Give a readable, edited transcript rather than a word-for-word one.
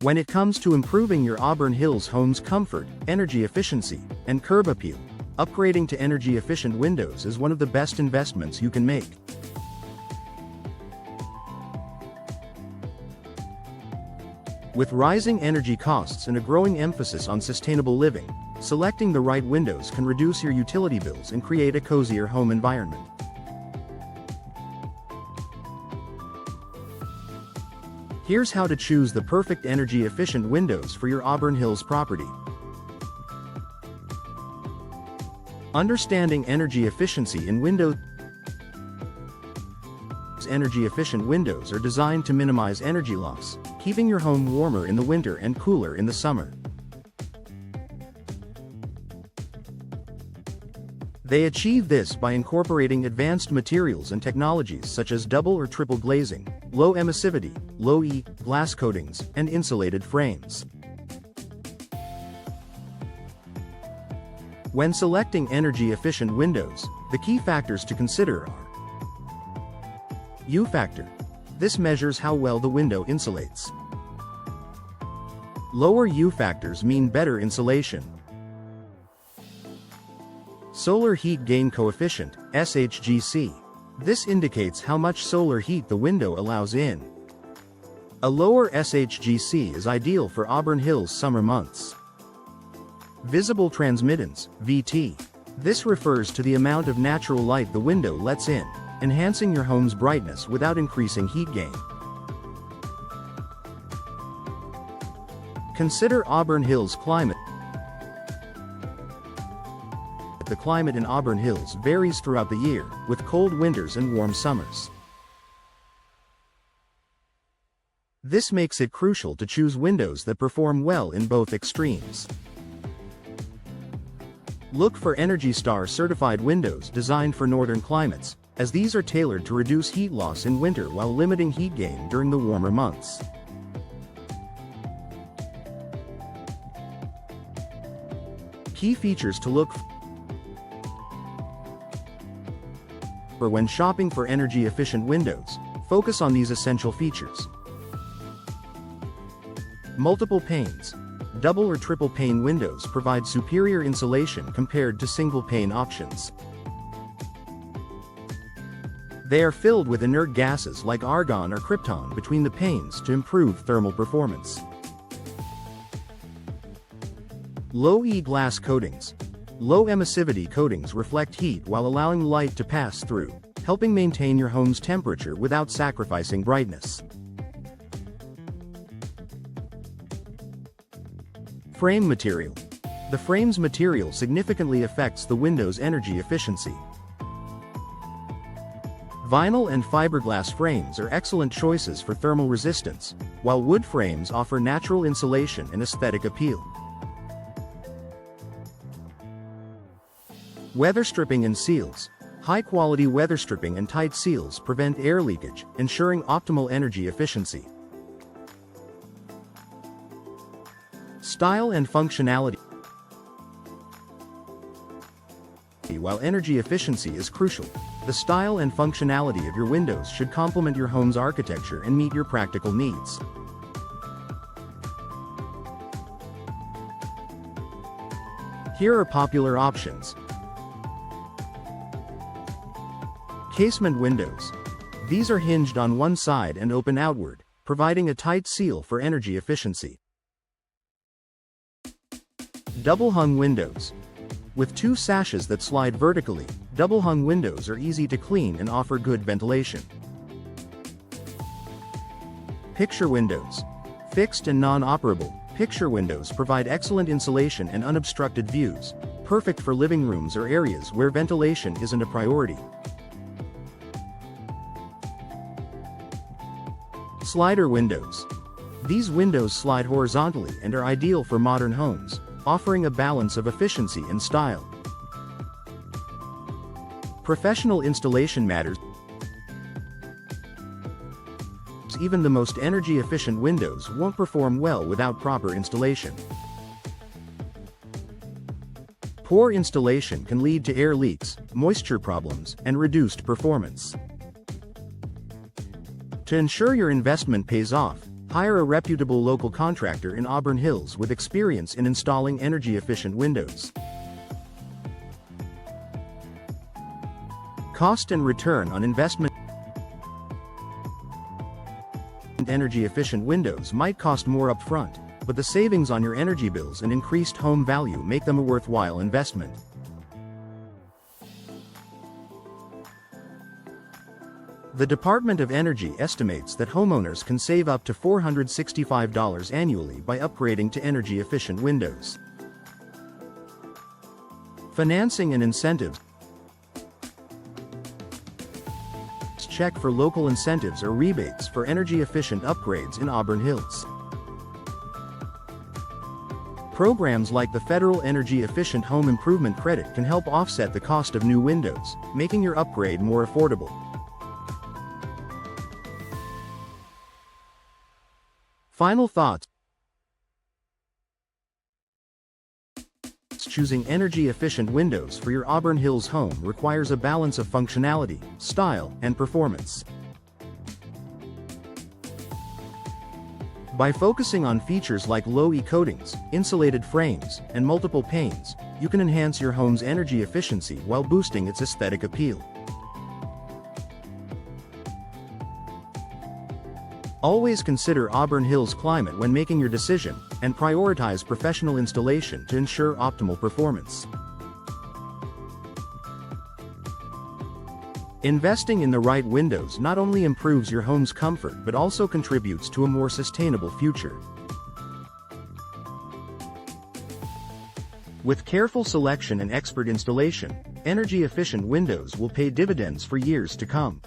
When it comes to improving your Auburn Hills home's comfort, energy efficiency, and curb appeal, upgrading to energy-efficient windows is one of the best investments you can make. With rising energy costs and a growing emphasis on sustainable living, selecting the right windows can reduce your utility bills and create a cozier home environment. Here's how to choose the perfect energy-efficient windows for your Auburn Hills property. Understanding energy efficiency in windows. Energy-efficient windows are designed to minimize energy loss, keeping your home warmer in the winter and cooler in the summer. They achieve this by incorporating advanced materials and technologies such as double or triple glazing, low emissivity, low-E glass coatings, and insulated frames. When selecting energy-efficient windows, the key factors to consider are U factor. This measures how well the window insulates. Lower U factors mean better insulation. Solar heat gain coefficient, SHGC. This indicates how much solar heat the window allows in. A lower SHGC is ideal for Auburn Hills summer months. Visible transmittance, VT. This refers to the amount of natural light the window lets in, enhancing your home's brightness without increasing heat gain. Consider Auburn Hills climate. The climate in Auburn Hills varies throughout the year, with cold winters and warm summers. This makes it crucial to choose windows that perform well in both extremes. Look for Energy Star certified windows designed for northern climates, as these are tailored to reduce heat loss in winter while limiting heat gain during the warmer months. Key features to look for when shopping for energy-efficient windows, focus on these essential features. Multiple panes. Double or triple pane windows provide superior insulation compared to single pane options. They are filled with inert gases like argon or krypton between the panes to improve thermal performance. Low-E glass coatings. Low emissivity coatings reflect heat while allowing light to pass through, helping maintain your home's temperature without sacrificing brightness. Frame material. The frame's material significantly affects the window's energy efficiency. Vinyl and fiberglass frames are excellent choices for thermal resistance, while wood frames offer natural insulation and aesthetic appeal. Weather stripping and seals. High-quality weather stripping and tight seals prevent air leakage, ensuring optimal energy efficiency. Style and functionality. While energy efficiency is crucial, the style and functionality of your windows should complement your home's architecture and meet your practical needs. Here are popular options. Casement windows. These are hinged on one side and open outward, providing a tight seal for energy efficiency. Double-hung windows. With two sashes that slide vertically, double-hung windows are easy to clean and offer good ventilation. Picture windows. Fixed and non-operable, picture windows provide excellent insulation and unobstructed views, perfect for living rooms or areas where ventilation isn't a priority. Slider windows. These windows slide horizontally and are ideal for modern homes, offering a balance of efficiency and style. Professional installation matters. Even the most energy-efficient windows won't perform well without proper installation. Poor installation can lead to air leaks, moisture problems, and reduced performance. To ensure your investment pays off, Hire a reputable local contractor in Auburn Hills with experience in installing energy-efficient windows. Cost and return on investment. Energy-efficient windows might cost more upfront, but the savings on your energy bills and increased home value make them a worthwhile investment. The Department of Energy estimates that homeowners can save up to $465 annually by upgrading to energy-efficient windows. Financing and incentives. Check for local incentives or rebates for energy-efficient upgrades in Auburn Hills. Programs like the Federal Energy Efficient Home Improvement Credit can help offset the cost of new windows, making your upgrade more affordable. Final thoughts. Choosing energy-efficient windows for your Auburn Hills home requires a balance of functionality, style, and performance. By focusing on features like low-E coatings, insulated frames, and multiple panes, you can enhance your home's energy efficiency while boosting its aesthetic appeal. Always consider Auburn Hills climate when making your decision, and prioritize professional installation to ensure optimal performance. Investing in the right windows not only improves your home's comfort but also contributes to a more sustainable future. With careful selection and expert installation, energy-efficient windows will pay dividends for years to come.